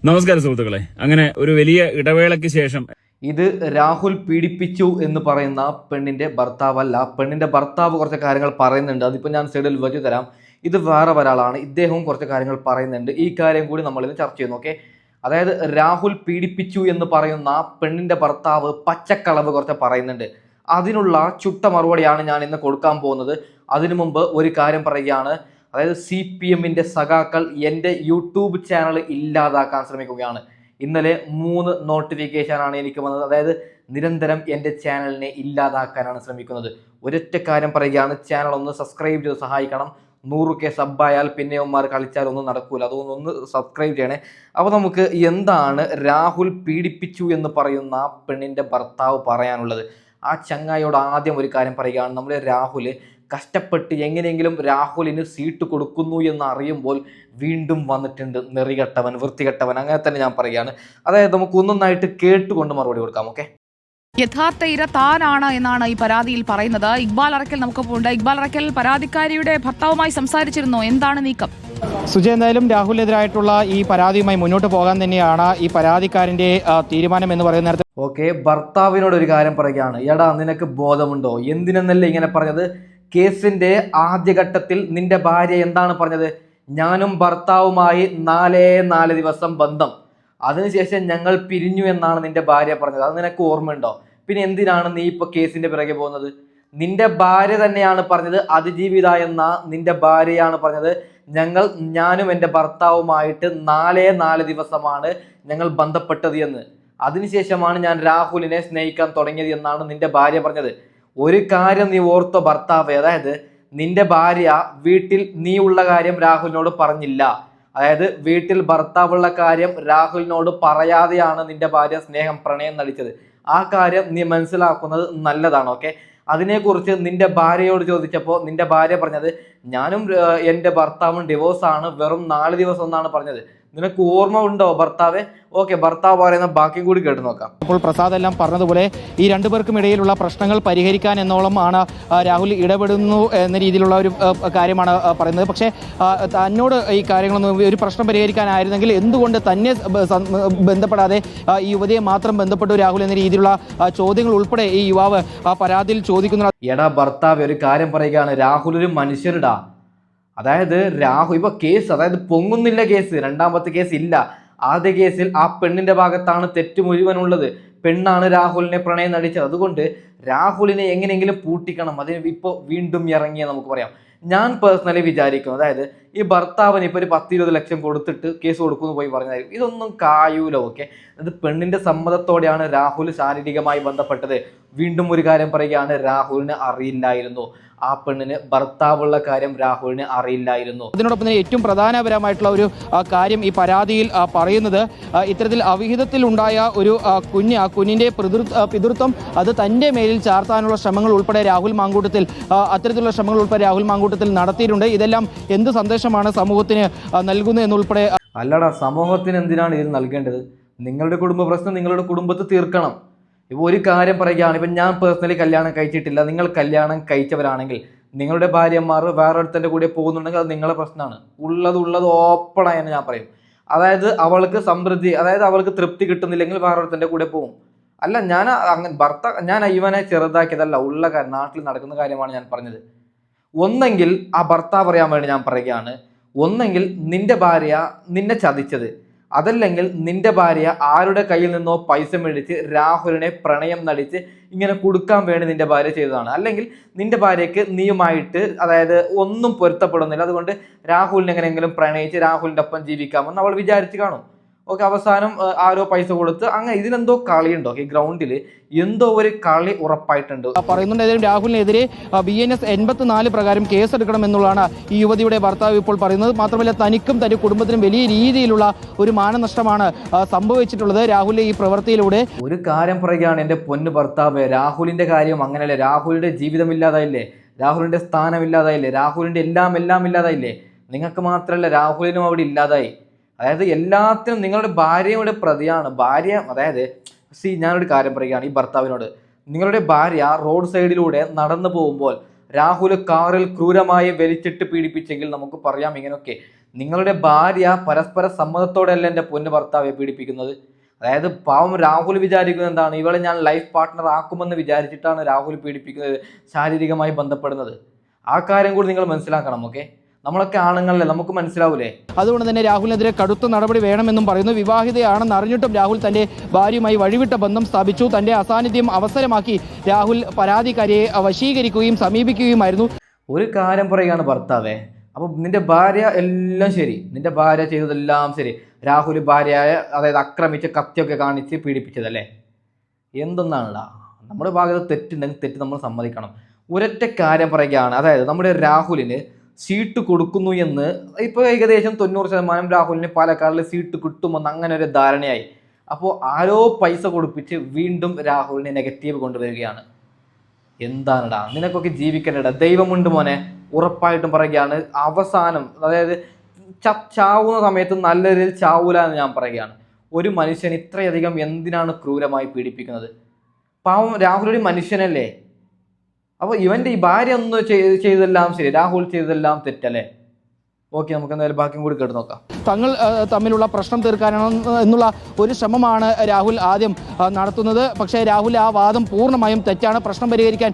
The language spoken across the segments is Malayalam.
നമസ്കാരം സുഹൃത്തുക്കളെ. അങ്ങനെ ഒരു വലിയ ഇടവേളയ്ക്ക് ശേഷം ഇത് രാഹുൽ പീഡിപ്പിച്ചു എന്ന് പറയുന്ന പെണ്ണിന്റെ ഭർത്താവല്ല. പെണ്ണിന്റെ ഭർത്താവ് കുറച്ച് കാര്യങ്ങൾ പറയുന്നുണ്ട്. അതിപ്പോൾ ഞാൻ സൈഡിൽ വെച്ച് തരാം. ഇത് വേറെ ഒരാളാണ്. ഇദ്ദേഹവും കുറച്ച് കാര്യങ്ങൾ പറയുന്നുണ്ട്. ഈ കാര്യം കൂടി നമ്മളിന്ന് ചർച്ച ചെയ്യുന്നു. ഓക്കെ, അതായത് രാഹുൽ പീഡിപ്പിച്ചു എന്ന് പറയുന്ന പെണ്ണിന്റെ ഭർത്താവ് പച്ചക്കളവ് കുറച്ച് പറയുന്നുണ്ട്. അതിനുള്ള ചുട്ട മറുപടിയാണ് ഞാൻ ഇന്ന് കൊടുക്കാൻ പോകുന്നത്. അതിനു മുമ്പ് ഒരു കാര്യം പറയുകയാണ്. അതായത് CPM-ന്റെ സഖാക്കൾ എൻ്റെ യൂട്യൂബ് ചാനൽ ഇല്ലാതാക്കാൻ ശ്രമിക്കുകയാണ്. ഇന്നലെ 3 നോട്ടിഫിക്കേഷനാണ് എനിക്ക് വന്നത്. അതായത് നിരന്തരം എൻ്റെ ചാനലിനെ ഇല്ലാതാക്കാനാണ് ശ്രമിക്കുന്നത്. ഒരൊറ്റ കാര്യം പറയുകയാണ്, ചാനൽ ഒന്ന് സബ്സ്ക്രൈബ് ചെയ്ത് സഹായിക്കണം. 100K സബ്ബായാൽ പിന്നെ ഉമ്മാർ കളിച്ചാൽ ഒന്നും നടക്കൂല. അതുകൊണ്ട് ഒന്ന് സബ്സ്ക്രൈബ് ചെയ്യണേ. അപ്പോൾ നമുക്ക് എന്താണ് രാഹുൽ പീഡിപ്പിച്ചു എന്ന് പറയുന്ന പെണ്ണിൻ്റെ ഭർത്താവ് പറയാനുള്ളത്? ആ ചങ്ങായിയോട് ആദ്യം ഒരു കാര്യം പറയുകയാണ്. നമ്മുടെ രാഹുൽ കഷ്ടപ്പെട്ട് എങ്ങനെയെങ്കിലും രാഹുലിന് സീറ്റ് കൊടുക്കുന്നു എന്ന് അറിയുമ്പോൾ വീണ്ടും വന്നിട്ടുണ്ട് നെറികെട്ടവൻ, വൃത്തികെട്ടവൻ. അങ്ങനെ തന്നെ ഞാൻ പറയുകയാണ്. അതായത് നമുക്ക് ഒന്നൊന്നായിട്ട് കേട്ടുകൊണ്ട് മറുപടി കൊടുക്കാം. ഓക്കെ, യഥാർത്ഥ ഇര താനാണ് എന്നാണ് ഈ പരാതിയിൽ പറയുന്നത്. ഇക്ബാൽ അറക്കൽ നമുക്കൊപ്പം ഉണ്ട്. ഇക്ബാൽ അറക്കൽ, പരാതിക്കാരിയുടെ ഭർത്താവുമായി സംസാരിച്ചിരുന്നോ? എന്താണ് നീക്കം? സുജയ്, എന്തായാലും രാഹുലിനെതിരായിട്ടുള്ള ഈ പരാതിയുമായി മുന്നോട്ട് പോകാൻ തന്നെയാണ് ഈ പരാതിക്കാരന്റെ തീരുമാനം എന്ന് പറയുന്ന നേരത്തെ. ഓക്കെ, ഭർത്താവിനോട് ഒരു കാര്യം പറയുകയാണ്. എടാ, നിനക്ക് ബോധമുണ്ടോ? എന്തിനെന്നല്ലേ ഇങ്ങനെ പറഞ്ഞത്? കേസിന്റെ ആദ്യഘട്ടത്തിൽ നിന്റെ ഭാര്യ എന്താണ് പറഞ്ഞത്? ഞാനും ഭർത്താവുമായി 4 ദിവസം ബന്ധം, അതിനുശേഷം ഞങ്ങൾ പിരിഞ്ഞു എന്നാണ് നിന്റെ ഭാര്യ പറഞ്ഞത്. അത് നിനക്ക് ഓർമ്മയുണ്ടോ? പിന്നെ എന്തിനാണ് നീ ഇപ്പൊ കേസിന്റെ പിറകെ പോകുന്നത്? നിന്റെ ഭാര്യ തന്നെയാണ് പറഞ്ഞത്. അതിജീവിത എന്ന നിന്റെ ഭാര്യയാണ് പറഞ്ഞത്, ഞാനും എൻ്റെ ഭർത്താവുമായിട്ട് 4 ദിവസമാണ് ഞങ്ങൾ ബന്ധപ്പെട്ടത് എന്ന്. അതിനുശേഷമാണ് ഞാൻ രാഹുലിനെ സ്നേഹിക്കാൻ തുടങ്ങിയത് എന്നാണ് നിന്റെ ഭാര്യ പറഞ്ഞത്. ഒരു കാര്യം നീ ഓർത്തോ ഭർത്താവേ, അതായത് നിന്റെ ഭാര്യ വീട്ടിൽ നീ ഉള്ള കാര്യം രാഹുലിനോട് പറഞ്ഞില്ല. അതായത് വീട്ടിൽ ഭർത്താവുള്ള കാര്യം രാഹുലിനോട് പറയാതെയാണ് നിന്റെ ഭാര്യ സ്നേഹം, പ്രണയം നടിച്ചത്. ആ കാര്യം നീ മനസ്സിലാക്കുന്നത് നല്ലതാണ്. ഓക്കെ, അതിനെക്കുറിച്ച് നിന്റെ ഭാര്യയോട് ചോദിച്ചപ്പോൾ നിന്റെ ഭാര്യ പറഞ്ഞത്, ഞാനും എൻ്റെ ഭർത്താവും ഡിവോഴ്സാണ്, വെറും 4 ദിവസം എന്നാണ് പറഞ്ഞത്. നിനക്ക് ഓർമ്മ ഉണ്ടോ ഭർത്താവെ? ഓക്കെ, ഭർത്താവ് പറയുന്ന ബാക്കി കൂടി കേട്ട് നോക്കാം. അപ്പോൾ പ്രസാദ് എല്ലാം പറഞ്ഞതുപോലെ ഈ രണ്ടുപേർക്കും ഇടയിലുള്ള പ്രശ്നങ്ങൾ പരിഹരിക്കാൻ എന്നോളം ആണ് രാഹുൽ ഇടപെടുന്നു എന്ന രീതിയിലുള്ള ഒരു കാര്യമാണ് പറയുന്നത്. പക്ഷേ തന്നോട് ഈ കാര്യങ്ങളൊന്നും, ഒരു പ്രശ്നം പരിഹരിക്കാനായിരുന്നെങ്കിൽ എന്തുകൊണ്ട് തന്നെ ബന്ധപ്പെടാതെ ഈ യുവതിയെ മാത്രം ബന്ധപ്പെട്ടു രാഹുൽ എന്ന രീതിയിലുള്ള ചോദ്യങ്ങൾ ഉൾപ്പെടെ ഈ യുവാവ് പരാതിയിൽ ചോദിക്കുന്നു. എടാ ഭർത്താവ്, ഒരു കാര്യം പറയുകയാണ്. രാഹുൽ ഒരു മനുഷ്യരിടാ. അതായത് രാഹുൽ ഇപ്പൊ കേസ്, അതായത് പൊങ്ങുന്നില്ല കേസ്, രണ്ടാമത്തെ കേസ് ഇല്ല. ആദ്യ കേസിൽ ആ പെണ്ണിന്റെ ഭാഗത്താണ് തെറ്റ് മുഴുവനുള്ളത്. പെണ്ണാണ് രാഹുലിനെ പ്രണയം നടിച്ചത്. അതുകൊണ്ട് രാഹുലിനെ എങ്ങനെയെങ്കിലും പൂട്ടിക്കണം. അതിന് ഇപ്പോൾ വീണ്ടും ഇറങ്ങിയ നമുക്ക് പറയാം. ഞാൻ പേഴ്സണലി വിചാരിക്കും, അതായത് ഈ ഭർത്താവിന് ഇപ്പോൾ ഒരു 10-20 ലക്ഷം കൊടുത്തിട്ട് കേസ് കൊടുക്കുന്നു പോയി പറഞ്ഞായിരിക്കും. ഇതൊന്നും കായൂല. ഓക്കെ, അത് പെണ്ണിന്റെ സമ്മതത്തോടെയാണ് രാഹുൽ ശാരീരികമായി ബന്ധപ്പെട്ടത്. വീണ്ടും ഒരു കാര്യം പറയുകയാണ്, രാഹുലിന് അറിയില്ലായിരുന്നു. ആ പെണ്ണിന് ഭർത്താവുള്ള കാര്യം രാഹുലിന് അറിയില്ലായിരുന്നു. അതിനോടൊപ്പം തന്നെ ഏറ്റവും പ്രധാനപരമായിട്ടുള്ള ഒരു കാര്യം ഈ പരാതിയിൽ പറയുന്നത്, ഇത്തരത്തിൽ അവിഹിതത്തിൽ ഉണ്ടായ ഒരു കുഞ്ഞ്, ആ കുഞ്ഞിന്റെ പിതൃത്വം അത് തന്റെ മേലിൽ ചാർത്താനുള്ള ശ്രമങ്ങൾ ഉൾപ്പെടെ രാഹുൽ മാങ്കൂട്ടത്തിൽ, അത്തരത്തിലുള്ള ശ്രമങ്ങൾ ഉൾപ്പെടെ രാഹുൽ മാങ്കൂട്ടത്തിൽ നടത്തിയിട്ടുണ്ട്. ഇതെല്ലാം എന്ത് സന്ദേശമാണ് സമൂഹത്തിന് നൽകുന്നത് എന്നുൾപ്പെടെ. അല്ലടാ, സമൂഹത്തിന് എന്തിനാണ് ഇത് നൽകേണ്ടത്? നിങ്ങളുടെ കുടുംബ പ്രശ്നം നിങ്ങളുടെ കുടുംബത്തിൽ തീർക്കണം. ഇപ്പോൾ ഒരു കാര്യം പറയുകയാണ്, ഇപ്പം ഞാൻ പേഴ്സണലി കല്യാണം കഴിച്ചിട്ടില്ല. നിങ്ങൾ കല്യാണം കഴിച്ചവരാണെങ്കിൽ നിങ്ങളുടെ ഭാര്യമാർ വേറൊരുത്തൻ്റെ കൂടെ പോകുന്നുണ്ടെങ്കിൽ അത് നിങ്ങളുടെ പ്രശ്നമാണ്. ഉള്ളത് ഓപ്പണായി തന്നെ ഞാൻ പറയും. അതായത് അവൾക്ക് സമൃദ്ധി, അതായത് അവൾക്ക് തൃപ്തി കിട്ടുന്നില്ലെങ്കിൽ വേറൊരുത്തൻ്റെ കൂടെ പോകും. അല്ല, ഞാൻ ഇവനെ ചെറുതാക്കിയതല്ല, ഉള്ള നാട്ടിൽ നടക്കുന്ന കാര്യമാണ് ഞാൻ പറഞ്ഞത്. ഒന്നെങ്കിൽ ആ ഭർത്താവ് പറയാൻ വേണ്ടി ഞാൻ പറയുകയാണ്, ഒന്നെങ്കിൽ നിന്റെ ഭാര്യ നിന്നെ ചതിച്ചത്, അതല്ലെങ്കിൽ നിന്റെ ഭാര്യ ആരുടെ കയ്യിൽ നിന്നോ പൈസ മേടിച്ച് രാഹുലിനെ പ്രണയം നടിച്ച് ഇങ്ങനെ കൊടുക്കാൻ വേണ്ടി നിന്റെ ഭാര്യ ചെയ്തതാണ്. അല്ലെങ്കിൽ നിന്റെ ഭാര്യയ്ക്ക് നീയുമായിട്ട്, അതായത് ഒന്നും പൊരുത്തപ്പെടുന്നില്ല, അതുകൊണ്ട് രാഹുലിനെ എങ്ങനെയെങ്കിലും പ്രണയിച്ച് രാഹുലിൻ്റെ ഒപ്പം ജീവിക്കാമെന്ന് അവൾ വിചാരിച്ച് കാണും. ഓക്കെ, അവസാനം ആരോ പൈസ കൊടുത്ത് അങ്ങനെ ഇതിനെന്തോ കളിയുണ്ടോ? ഈ ഗ്രൗണ്ടിൽ എന്തോ ഒരു കളി ഉറപ്പായിട്ടുണ്ട് പറയുന്നുണ്ട്. ഏതായാലും രാഹുലിനെതിരെ BNS 84 പ്രകാരം കേസെടുക്കണം എന്നുള്ളതാണ് ഈ യുവതിയുടെ ഭർത്താവ് ഇപ്പോൾ പറയുന്നത്. മാത്രമല്ല, തനിക്കും തന്റെ കുടുംബത്തിനും വലിയ രീതിയിലുള്ള ഒരു മാനനഷ്ടമാണ് സംഭവിച്ചിട്ടുള്ളത് രാഹുലിന്റെ ഈ പ്രവൃത്തിയിലൂടെ. ഒരു കാര്യം പറയുകയാണ് എൻ്റെ പൊന്നു ഭർത്താവ്, രാഹുലിന്റെ കാര്യം അങ്ങനെയല്ലേ. രാഹുലിന്റെ ജീവിതം ഇല്ലാതായില്ലേ, രാഹുലിന്റെ സ്ഥാനം ഇല്ലാതായില്ലേ, രാഹുലിന്റെ എല്ലാം ഇല്ലാതായില്ലേ. നിങ്ങൾക്ക് മാത്രമല്ല, രാഹുലിനും അവിടെ ഇല്ലാതായി. അതായത് എല്ലാത്തിനും നിങ്ങളുടെ ഭാര്യയുടെ പ്രതിയാണ്. ഭാര്യ, അതായത് ഞാനൊരു കാര്യം പറയുകയാണ് ഈ ഭർത്താവിനോട്. നിങ്ങളുടെ ഭാര്യ റോഡ് സൈഡിലൂടെ നടന്നു പോകുമ്പോൾ രാഹുൽ കാറിൽ ക്രൂരമായി വലിച്ചിട്ട് പീഡിപ്പിച്ചെങ്കിൽ നമുക്ക് പറയാം ഇങ്ങനെയൊക്കെ. നിങ്ങളുടെ ഭാര്യ പരസ്പര സമ്മതത്തോടെയല്ല എൻ്റെ പൊന്നു ഭർത്താവെ പീഡിപ്പിക്കുന്നത്. അതായത് പാവം രാഹുൽ വിചാരിക്കുന്നത് എന്താണ്, ഇവളെ ഞാൻ ലൈഫ് പാർട്ട്ണർ ആക്കുമെന്ന് വിചാരിച്ചിട്ടാണ് രാഹുൽ പീഡിപ്പിക്കുന്നത്, ശാരീരികമായി ബന്ധപ്പെടുന്നത്. ആ കാര്യം കൂടി നിങ്ങൾ മനസ്സിലാക്കണം. ഓക്കെ, നമ്മളൊക്കെ ആണുങ്ങളല്ലേ, നമുക്ക് മനസ്സിലാവൂലേ. അതുകൊണ്ട് തന്നെ രാഹുലിനെതിരെ കടുത്ത നടപടി വേണമെന്നും പറയുന്നു. വിവാഹിതയാണെന്ന് അറിഞ്ഞിട്ടും രാഹുൽ തന്റെ ഭാര്യയുമായി വഴിവിട്ട ബന്ധം സ്ഥാപിച്ചു. തന്റെ അസാന്നിധ്യം അവസരമാക്കി രാഹുൽ പരാതിക്കാരിയെ വശീകരിക്കുകയും സമീപിക്കുകയുമായിരുന്നു. ഒരു കാര്യം പറയുകയാണ് ഭർത്താവേ, അപ്പം നിന്റെ ഭാര്യ എല്ലാം ശരി, നിന്റെ ഭാര്യ ചെയ്തതെല്ലാം ശരി, രാഹുൽ ഭാര്യയെ അതായത് ആക്രമിച്ച് കത്തിയൊക്കെ കാണിച്ച് പീഡിപ്പിച്ചതല്ലേ, എന്തൊന്നാണല്ല നമ്മുടെ ഭാഗത്ത് തെറ്റുണ്ടെങ്കിൽ തെറ്റ് നമ്മൾ സമ്മതിക്കണം. ഒരൊറ്റ കാര്യം പറയുകയാണ്, അതായത് നമ്മുടെ രാഹുലിന് സീറ്റ് കൊടുക്കുന്നു എന്ന് ഇപ്പോൾ ഏകദേശം 90% രാഹുലിന് പാലക്കാടിൽ സീറ്റ് കിട്ടുമെന്ന് അങ്ങനെ ഒരു ധാരണയായി. അപ്പോൾ ആരോ പൈസ കൊടുപ്പിച്ച് വീണ്ടും രാഹുലിനെ നെഗറ്റീവ് കൊണ്ടുവരികയാണ്. എന്താണടാ, നിനക്കൊക്കെ ജീവിക്കേണ്ടടാ, ദൈവമുണ്ട് മോനെ. ഉറപ്പായിട്ടും പറയുകയാണ്, അവസാനം അതായത് ചാവുന്ന സമയത്ത് നല്ല രീതിയിൽ ചാവൂല എന്ന് ഞാൻ പറയുകയാണ്. ഒരു മനുഷ്യൻ ഇത്രയധികം എന്തിനാണ് ക്രൂരമായി പീഡിപ്പിക്കുന്നത്? പാവം രാഹുൽ ഒരു മനുഷ്യനല്ലേ. അപ്പോൾ ഇവൻ്റെ ഈ ഭാര്യ ഒന്ന് ചെയ്തെല്ലാം ശരി, രാഹുൽ ചെയ്തെല്ലാം തെറ്റല്ലേ. ഓക്കെ, നമുക്ക് എന്തായാലും ബാക്കിയും കൂടി കേട്ട് നോക്കാം. തങ്ങൾ തമ്മിലുള്ള പ്രശ്നം തീർക്കാനാണ് എന്നുള്ള ഒരു ശ്രമമാണ് രാഹുൽ ആദ്യം നടത്തുന്നത്. പക്ഷേ രാഹുൽ ആ വാദം പൂർണ്ണമായും തെറ്റാണ്. പ്രശ്നം പരിഹരിക്കാൻ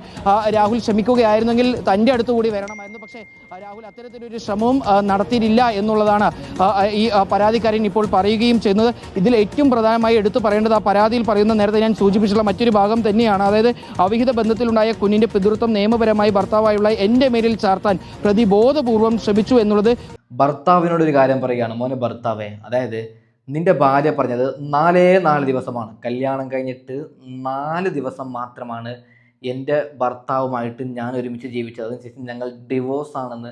രാഹുൽ ശ്രമിക്കുകയായിരുന്നെങ്കിൽ തൻ്റെ അടുത്തുകൂടി വരണമായിരുന്നു. പക്ഷേ രാഹുൽ അത്തരത്തിലൊരു ശ്രമവും നടത്തിയില്ല എന്നുള്ളതാണ് ഈ പരാതിക്കാരൻ ഇപ്പോൾ പറയുകയും ചെയ്യുന്നത്. ഇതിൽ ഏറ്റവും പ്രധാനമായി എടുത്തു പറയേണ്ടത് ആ പരാതിയിൽ പറയുന്ന നേരത്തെ ഞാൻ സൂചിപ്പിച്ചിട്ടുള്ള മറ്റൊരു ഭാഗം തന്നെയാണ്. അതായത് അവിഹിത ബന്ധത്തിലുണ്ടായ കുഞ്ഞിൻ്റെ പിതൃത്വം നിയമപരമായി ഭർത്താവായുള്ള എൻ്റെ മേലിൽ ചാർത്താൻ പ്രതി ബോധപൂർവം ശ്രമിച്ചു എന്നുള്ളത്. ഭർത്താവിനോട് ഒരു കാര്യം പറയുകയാണ്, മോനെ ഭർത്താവേ, അതായത് നിന്റെ ഭാര്യ പറഞ്ഞത് 4 ദിവസമാണ്, കല്യാണം കഴിഞ്ഞിട്ട് 4 ദിവസം മാത്രമാണ് എൻ്റെ ഭർത്താവുമായിട്ട് ഞാൻ ഒരുമിച്ച് ജീവിച്ചത്, അതിനുശേഷം ഞങ്ങൾ ഡിവോഴ്സ് ആണെന്ന്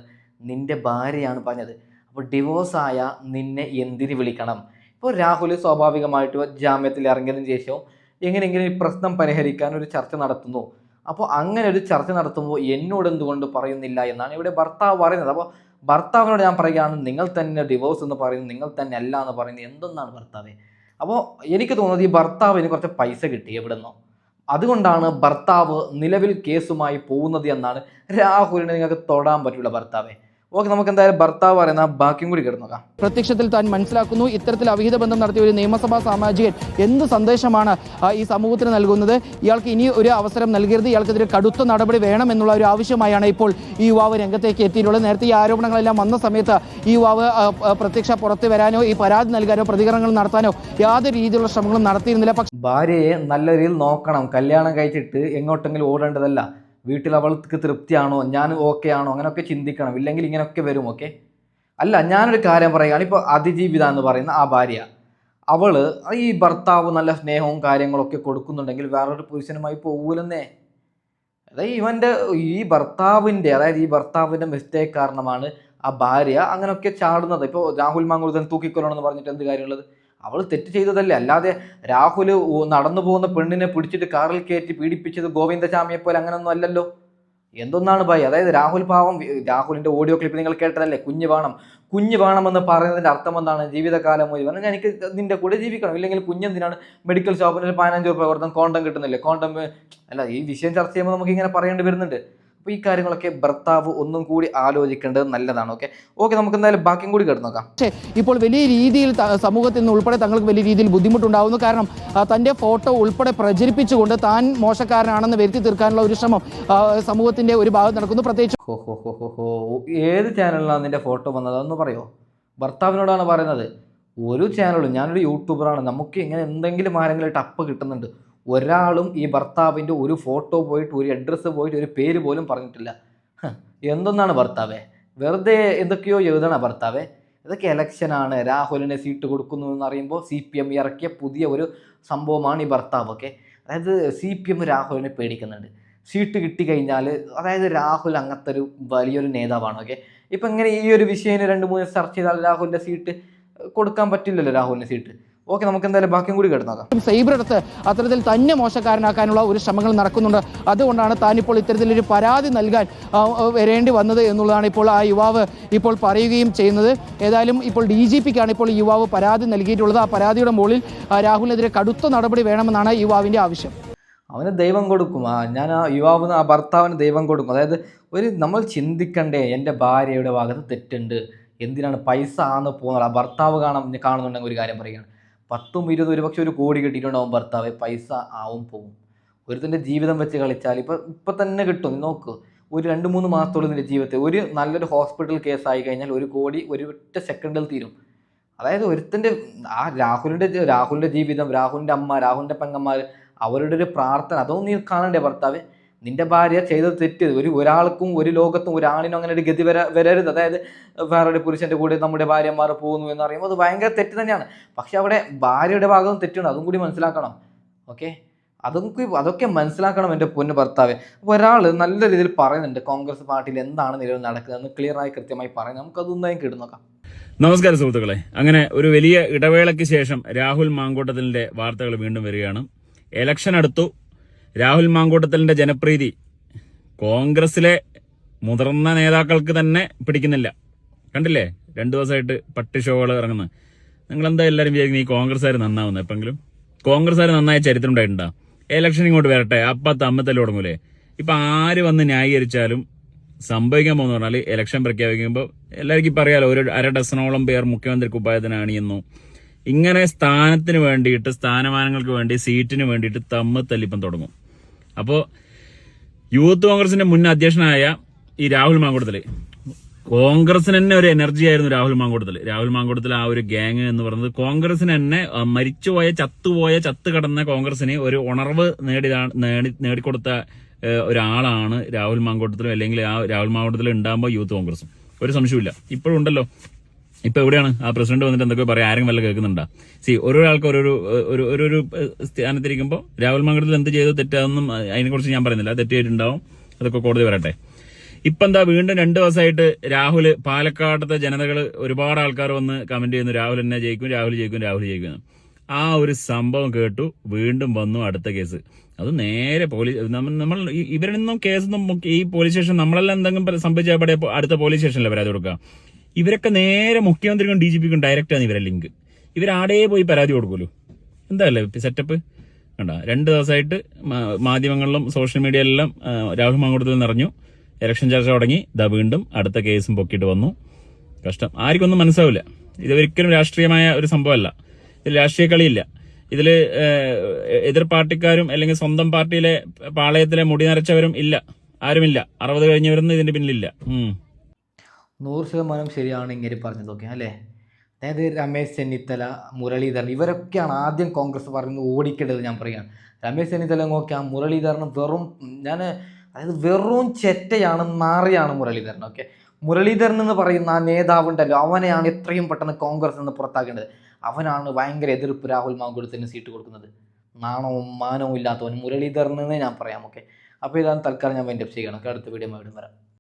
നിൻ്റെ ഭാര്യയാണ് പറഞ്ഞത്. അപ്പോൾ ഡിവോഴ്സായ നിന്നെ എന്തിന് വിളിക്കണം? ഇപ്പോൾ രാഹുൽ സ്വാഭാവികമായിട്ട് ജാമ്യത്തിൽ ഇറങ്ങിയതിന് ശേഷം എങ്ങനെയെങ്കിലും ഈ പ്രശ്നം പരിഹരിക്കാൻ ഒരു ചർച്ച നടത്തുന്നു. അപ്പോൾ അങ്ങനെ ഒരു ചർച്ച നടത്തുമ്പോൾ എന്നോട് എന്തുകൊണ്ട് പറയുന്നില്ല എന്നാണ് ഇവിടെ ഭർത്താവ് പറയുന്നത്. അപ്പോൾ ഭർത്താവിനോട് ഞാൻ പറയുകയാണ്, നിങ്ങൾ തന്നെ ഡിവോഴ്സ് എന്ന് പറയുന്നത്, നിങ്ങൾ തന്നെ അല്ല എന്ന് പറയുന്നത് എന്തെന്നാണ് ഭർത്താവേ? അപ്പോൾ എനിക്ക് തോന്നുന്നത് ഈ ഭർത്താവിന് കുറച്ച് പൈസ കിട്ടി എവിടെ നിന്നോ, അതുകൊണ്ടാണ് ഭർത്താവ് നിലവിൽ കേസുമായി പോകുന്നത് എന്നാണ്. രാഹുലിനെ നിങ്ങൾക്ക് തൊടാൻ പറ്റില്ല ഭർത്താവേ. ഓക്കെ, നമുക്ക് എന്തായാലും ഭർത്താവ് പറയുന്ന ബാക്കിയും കൂടി കേട്ട് നോക്കാം. പ്രത്യക്ഷത്തിൽ താൻ മനസ്സിലാക്കുന്നു, ഇത്തരത്തിൽ അവിഹിത ബന്ധം നടത്തിയ ഒരു നിയമസഭാ സാമാജികൻ എന്ത് സന്ദേശമാണ് ഈ സമൂഹത്തിന് നൽകുന്നത്? ഇയാൾക്ക് ഇനി ഒരു അവസരം നൽകരുത്, ഇയാൾക്കെതിരെ കടുത്ത നടപടി വേണം എന്നുള്ള ഒരു ആവശ്യമായാണ് ഇപ്പോൾ ഈ യുവാവ് രംഗത്തേക്ക് എത്തിയിട്ടുള്ളത്. നേരത്തെ ഈ ആരോപണങ്ങളെല്ലാം വന്ന സമയത്ത് ഈ യുവാവ് പ്രത്യക്ഷ പുറത്ത് വരാനോ ഈ പരാതി നൽകാനോ പ്രതികരണങ്ങൾ നടത്താനോ യാതൊരു രീതിയിലുള്ള ശ്രമങ്ങളും നടത്തിയിരുന്നില്ല. പക്ഷേ ഭാര്യയെ നല്ല രീതിയിൽ നോക്കണം. കല്യാണം കഴിച്ചിട്ട് എങ്ങോട്ടെങ്കിലും ഓടേണ്ടതല്ല. വീട്ടിൽ അവൾക്ക് തൃപ്തിയാണോ, ഞാൻ ഓക്കെ ആണോ, അങ്ങനെയൊക്കെ ചിന്തിക്കണം. ഇല്ലെങ്കിൽ ഇങ്ങനെയൊക്കെ വരും. ഓക്കെ, അല്ല ഞാനൊരു കാര്യം പറയുകയാണ്. ഇപ്പോൾ അതിജീവിത എന്ന് പറയുന്ന ആ ഭാര്യ, അവൾ ഈ ഭർത്താവ് നല്ല സ്നേഹവും കാര്യങ്ങളൊക്കെ കൊടുക്കുന്നുണ്ടെങ്കിൽ വേറൊരു പുരുഷനുമായി പോകൂലെന്നേ. അതായത് ഇവൻ്റെ ഈ ഭർത്താവിൻ്റെ മിസ്റ്റേക്ക് കാരണമാണ് ആ ഭാര്യ അങ്ങനെയൊക്കെ ചാടുന്നത്. ഇപ്പോൾ രാഹുൽ മാങ്കുളത്തൻ തൂക്കിക്കൊല്ലണമെന്ന് പറഞ്ഞിട്ട് എന്ത് കാര്യമുള്ളത്? അവൾ തെറ്റ് ചെയ്തതല്ലേ. അല്ലാതെ രാഹുൽ നടന്നു പോകുന്ന പെണ്ണിനെ പിടിച്ചിട്ട് കാറിൽ കയറ്റി പീഡിപ്പിച്ചത് ഗോവിന്ദചാമിയെ പോലെ അങ്ങനെയൊന്നും അല്ലല്ലോ. എന്തൊന്നാണ് ഭായി? അതായത് രാഹുൽ പാവം, രാഹുലിൻ്റെ ഓഡിയോ ക്ലിപ്പ് നിങ്ങൾ കേട്ടതല്ലേ, കുഞ്ഞ് വേണമെന്ന് പറയുന്നതിൻ്റെ അർത്ഥം എന്താണ്? ജീവിതകാലം മുഴുവൻ എനിക്ക് നിൻ്റെ കൂടെ ജീവിക്കണം, ഇല്ലെങ്കിൽ കുഞ്ഞെന്തിനാണ് മെഡിക്കൽ ഷോപ്പിൽ 15 രൂപ കൊടുത്താൽ കോണ്ടം കിട്ടുന്നില്ലേ? കോണ്ടം അല്ല, ഈ വിഷയം ചർച്ച ചെയ്യുമ്പോൾ നമുക്ക് ഇങ്ങനെ പറയേണ്ടി വരുന്നുണ്ട്. അപ്പോൾ ഈ കാര്യങ്ങളൊക്കെ ഭർത്താവ് ഒന്നും കൂടി ആലോചിക്കേണ്ടത് നല്ലതാണ്. ഓക്കെ, നമുക്ക് എന്തായാലും ബാക്കിയും കൂടി കേട്ട് നോക്കാം. പക്ഷേ ഇപ്പോൾ വലിയ രീതിയിൽ സമൂഹത്തിൽ നിന്ന് ഉൾപ്പെടെ തങ്ങൾക്ക് വലിയ രീതിയിൽ ബുദ്ധിമുട്ടുണ്ടാകുന്നു. കാരണം തൻ്റെ ഫോട്ടോ ഉൾപ്പെടെ പ്രചരിപ്പിച്ചുകൊണ്ട് താൻ മോശക്കാരനാണെന്ന് വരുത്തി തീർക്കാനുള്ള ഒരു ശ്രമം സമൂഹത്തിൻ്റെ ഒരു ഭാഗത്ത് നടക്കുന്നു. പ്രത്യേകിച്ച് ഏത് ചാനലിലാണ് നിൻ്റെ ഫോട്ടോ വന്നത് അതൊന്ന് പറയുമോ? ഭർത്താവിനോടാണ് പറയുന്നത്. ഒരു ചാനലും, ഞാനൊരു യൂട്യൂബറാണ്, നമുക്ക് ഇങ്ങനെ എന്തെങ്കിലും ആരെങ്കിലും ടപ്പ് കിട്ടുന്നുണ്ട്. ഒരാളും ഈ ഭർത്താവിൻ്റെ ഒരു ഫോട്ടോ പോയിട്ട്, ഒരു അഡ്രസ്സ് പോയിട്ട്, ഒരു പേര് പോലും പറഞ്ഞിട്ടില്ല. എന്തൊന്നാണ് ഭർത്താവേ? വെറുതെ എന്തൊക്കെയോ എഴുതണ ഭർത്താവേ. ഇതൊക്കെ ഇലക്ഷനാണ്, രാഹുലിനെ സീറ്റ് കൊടുക്കുന്നു എന്നറിയുമ്പോൾ CPM ഇറക്കിയ പുതിയ ഒരു സംഭവമാണ് ഈ ഭർത്താവ്. ഓക്കെ, അതായത് CPM രാഹുലിനെ പേടിക്കുന്നുണ്ട്. സീറ്റ് കിട്ടിക്കഴിഞ്ഞാൽ, അതായത് രാഹുൽ അങ്ങനത്തെ ഒരു വലിയൊരു നേതാവാണ്. ഓക്കെ, ഇപ്പം ഇങ്ങനെ ഈ ഒരു വിഷയം 2-3 ചർച്ച ചെയ്താൽ രാഹുലിൻ്റെ സീറ്റ് കൊടുക്കാൻ പറ്റില്ലല്ലോ, രാഹുലിൻ്റെ സീറ്റ്. ഓക്കെ, നമുക്ക് എന്തായാലും ബാക്കിയും കൂടി കേട്ട് നോക്കാം. സൈബർ അടുത്ത് അത്തരത്തിൽ തന്നെ മോശക്കാരനാക്കാനുള്ള ഒരു ശ്രമങ്ങൾ നടക്കുന്നുണ്ട്. അതുകൊണ്ടാണ് താനിപ്പോൾ ഇത്തരത്തിലൊരു പരാതി നൽകാൻ വരേണ്ടി വന്നത് എന്നുള്ളതാണ് ഇപ്പോൾ ആ യുവാവ് ഇപ്പോൾ പറയുകയും ചെയ്യുന്നത്. ഏതായാലും ഇപ്പോൾ DGPക്കാണ് ഇപ്പോൾ ഈ യുവാവ് പരാതി നൽകിയിട്ടുള്ളത്. ആ പരാതിയുടെ മുകളിൽ രാഹുലിനെതിരെ കടുത്ത നടപടി വേണമെന്നാണ് യുവാവിൻ്റെ ആവശ്യം. അവന് ദൈവം കൊടുക്കും. ഞാൻ ആ യുവാവിന്, ആ ഭർത്താവിന് ദൈവം കൊടുക്കും. അതായത് നമ്മൾ ചിന്തിക്കണ്ടേ, എൻ്റെ ഭാര്യയുടെ ഭാഗത്ത് തെറ്റുണ്ട് എന്തിനാണ് പൈസ ആന്ന് പോകുന്നത്? ആ ഭർത്താവ് കാണുന്നുണ്ടെങ്കിൽ ഒരു കാര്യം പറയുകയാണ്, 10, 20 ഒരുപക്ഷെ 1 കോടി കിട്ടിയിട്ടുണ്ടാവും ഭർത്താവ്, പൈസ ആവും പോവും. ഒരുത്തിൻ്റെ ജീവിതം വെച്ച് കളിച്ചാൽ ഇപ്പം തന്നെ കിട്ടും. നീ നോക്ക്, ഒരു 2-3 മാസത്തോളം നിൻ്റെ ജീവിതത്തിൽ ഒരു നല്ലൊരു ഹോസ്പിറ്റൽ കേസ് ആയി കഴിഞ്ഞാൽ 1 കോടി ഒറ്റ സെക്കൻഡിൽ തീരും. അതായത് ഒരുത്തിൻ്റെ ആ രാഹുലിൻ്റെ ജീവിതം, രാഹുലിൻ്റെ അമ്മ, രാഹുലിൻ്റെ പെങ്ങന്മാർ, അവരുടെ ഒരു പ്രാർത്ഥന, അതൊന്നും നീ കാണണ്ടേ ഭർത്താവ്? നിന്റെ ഭാര്യ ചെയ്തത് തെറ്റ്. ഒരാൾക്കും ഒരു ലോകത്തും ഒരാളിനും അങ്ങനെ ഒരു ഗതി വരരുത്. അതായത് വേറൊരു പുരുഷൻ്റെ കൂടെ നമ്മുടെ ഭാര്യമാർ പോകുന്നു എന്ന് പറയുമ്പോൾ അത് ഭയങ്കര തെറ്റ് തന്നെയാണ്. പക്ഷെ അവിടെ ഭാര്യയുടെ ഭാഗവും തെറ്റുണ്ട്, അതും കൂടി മനസ്സിലാക്കണം. ഓക്കെ, അതൊക്കെ മനസ്സിലാക്കണം എൻ്റെ പൊന്നു ഭർത്താവ്. അപ്പോൾ ഒരാൾ നല്ല രീതിയിൽ പറയുന്നുണ്ട് കോൺഗ്രസ് പാർട്ടിയിൽ എന്താണ് നിലവിൽ നടക്കുന്നതെന്ന് ക്ലിയറായി കൃത്യമായി പറയുന്നത്. നമുക്കതൊന്നായി കേട്ട് നോക്കാം. നമസ്കാരം സുഹൃത്തുക്കളെ. അങ്ങനെ ഒരു വലിയ ഇടവേളയ്ക്ക് ശേഷം രാഹുൽ മാങ്കൂട്ടത്തിലിന്റെ വാർത്തകൾ വീണ്ടും വരികയാണ്. ഇലക്ഷൻ അടുത്തു. രാഹുൽ മാങ്കൂട്ടത്തിലിന്റെ ജനപ്രീതി കോൺഗ്രസിലെ മുതിർന്ന നേതാക്കൾക്ക് തന്നെ പിടിക്കുന്നില്ല. കണ്ടില്ലേ, 2 ദിവസമായിട്ട് പട്ടി ഷോകൾ ഇറങ്ങുന്നത്. നിങ്ങളെന്താ എല്ലാവരും വിചാരിക്കുന്നത് ഈ കോൺഗ്രസ്സുകാർ നന്നാവുന്നത്? എപ്പെങ്കിലും കോൺഗ്രസ്സുകാർ നന്നായ ചരിത്രം ഉണ്ടായിട്ടുണ്ടോ? ഇലക്ഷൻ ഇങ്ങോട്ട് വരട്ടെ, തമ്മത്തല്ല തുടങ്ങൂലേ? ഇപ്പൊ ആര് വന്ന് ന്യായീകരിച്ചാലും സംഭവിക്കാൻ പോകുന്ന പറഞ്ഞാൽ ഇലക്ഷൻ പ്രഖ്യാപിക്കുമ്പോൾ എല്ലാവർക്കും ഇപ്പം അറിയാലോ, ഒരു 1/2 ഡസനോളം പേർ മുഖ്യമന്ത്രി കുപ്പായത്തിനാണ് എന്നു ഇങ്ങനെ സ്ഥാനത്തിന് വേണ്ടിയിട്ട്, സ്ഥാനമാനങ്ങൾക്ക് വേണ്ടി, സീറ്റിന് വേണ്ടിയിട്ട് തമ്മിത്തല്ലിപ്പം തുടങ്ങും. അപ്പോൾ യൂത്ത് കോൺഗ്രസിന്റെ മുൻ അധ്യക്ഷനായ ഈ രാഹുൽ മാങ്കൂട്ടത്തിൽ, കോൺഗ്രസിന് തന്നെ ഒരു എനർജി ആയിരുന്നു രാഹുൽ മാങ്കൂട്ടത്തിൽ. ആ ഒരു ഗ്യാങ് എന്ന് പറയുന്നത് കോൺഗ്രസിന് തന്നെ ചത്തു കടന്ന കോൺഗ്രസിന് ഒരു ഉണർവ് നേടിക്കൊടുത്ത ഒരാളാണ് രാഹുൽ മാങ്കൂട്ടത്തിലും. അല്ലെങ്കിൽ ആ രാഹുൽ മാങ്കൂട്ടത്തിൽ ഉണ്ടാകുമ്പോൾ യൂത്ത് കോൺഗ്രസും ഒരു സംശയമില്ല. ഇപ്പോഴും ഉണ്ടല്ലോ. ഇപ്പൊ എവിടെയാണ് ആ പ്രസിഡന്റ് വന്നിട്ട് എന്തൊക്കെ പറയാം? ആരും വല്ല കേൾക്കുന്നുണ്ടാ? ഓരോരാൾക്ക് ഓരോ സ്ഥാനത്തിരിക്കുമ്പോൾ രാഹുൽ മാങ്കൂട്ടത്തിൽ എന്ത് ചെയ്തു തെറ്റാതൊന്നും അതിനെക്കുറിച്ച് ഞാൻ പറയുന്നില്ല. തെറ്റായിട്ടുണ്ടാവും, അതൊക്കെ കോടതി വരട്ടെ. ഇപ്പൊ എന്താ വീണ്ടും 2 ദിവസമായിട്ട് രാഹുൽ, പാലക്കാടത്തെ ജനതകൾ ഒരുപാട് ആൾക്കാർ വന്ന് കമന്റ് ചെയ്യുന്നു, രാഹുൽ എന്നെ ജയിക്കും, രാഹുൽ ജയിക്കും. ആ ഒരു സംഭവം കേട്ടു, വീണ്ടും വന്നു അടുത്ത കേസ്. അത് നേരെ നമ്മൾ ഇവരിൽ നിന്നും കേസൊന്നും ഈ പോലീസ് സ്റ്റേഷൻ, നമ്മളെല്ലാം എന്തെങ്കിലും സംഭവിച്ചവിടെ അടുത്ത പോലീസ് സ്റ്റേഷനിലെ പരാതി കൊടുക്കുക. ഇവരൊക്കെ നേരെ മുഖ്യമന്ത്രിക്കും DGPക്കും ഡയറക്റ്റ് ആണ് ഇവരെ ലിങ്ക്. ഇവരാടേ പോയി പരാതി കൊടുക്കുമല്ലോ. എന്താല്ലേ സെറ്റപ്പ് കണ്ട? 2 ദിവസമായിട്ട് മാധ്യമങ്ങളിലും സോഷ്യൽ മീഡിയയിലെല്ലാം രാഹുൽ മാങ്കൂട്ടത്തിൽ നിറഞ്ഞു. ഇലക്ഷൻ ചർച്ച തുടങ്ങി, വീണ്ടും അടുത്ത കേസും പൊക്കിയിട്ട് വന്നു. കഷ്ടം. ആർക്കൊന്നും മനസ്സിലാവില്ല. ഇതൊരിക്കലും രാഷ്ട്രീയമായ ഒരു സംഭവമല്ല. ഇതിൽ രാഷ്ട്രീയ കളിയില്ല. ഇതിൽ എതിർ പാർട്ടിക്കാരും അല്ലെങ്കിൽ സ്വന്തം പാർട്ടിയിലെ പാളയത്തിലെ മുടി നരച്ചവരും ഇല്ല, ആരുമില്ല. 60 കഴിഞ്ഞവരൊന്നും ഇതിന്റെ പിന്നിലില്ല. 100% ശരിയാണ് ഇങ്ങനെ പറഞ്ഞതൊക്കെ അല്ലേ? അതായത് രമേശ് ചെന്നിത്തല, മുരളീധരൻ, ഇവരൊക്കെയാണ് ആദ്യം കോൺഗ്രസ് പറയുന്നത് ഓടിക്കേണ്ടത്. ഞാൻ പറയുകയാണ്, രമേശ് ചെന്നിത്തല നോക്കിയാൽ മുരളീധരൻ വെറും ചെറ്റയാണ്, നാറിയാണ് മുരളീധരൻ. ഓക്കെ, മുരളീധരൻ എന്ന് പറയുന്ന ആ നേതാവുണ്ടല്ലോ, അവനെയാണ് എത്രയും പെട്ടെന്ന് കോൺഗ്രസ് നിന്ന് പുറത്താക്കേണ്ടത്. അവനാണ് ഭയങ്കര എതിർപ്പ് രാഹുൽ മാങ്കൂട്ടത്തിന് സീറ്റ് കൊടുക്കുന്നത്. നാണവും മാനവും ഇല്ലാത്തവൻ മുരളീധരൻ എന്നേ ഞാൻ പറയാം. ഓക്കെ, അപ്പോൾ ഇതാണ് തൽക്കാലം ഞാൻ വൈൻഡപ്പ് ചെയ്യണം. അടുത്ത വീഡിയോ വരാം.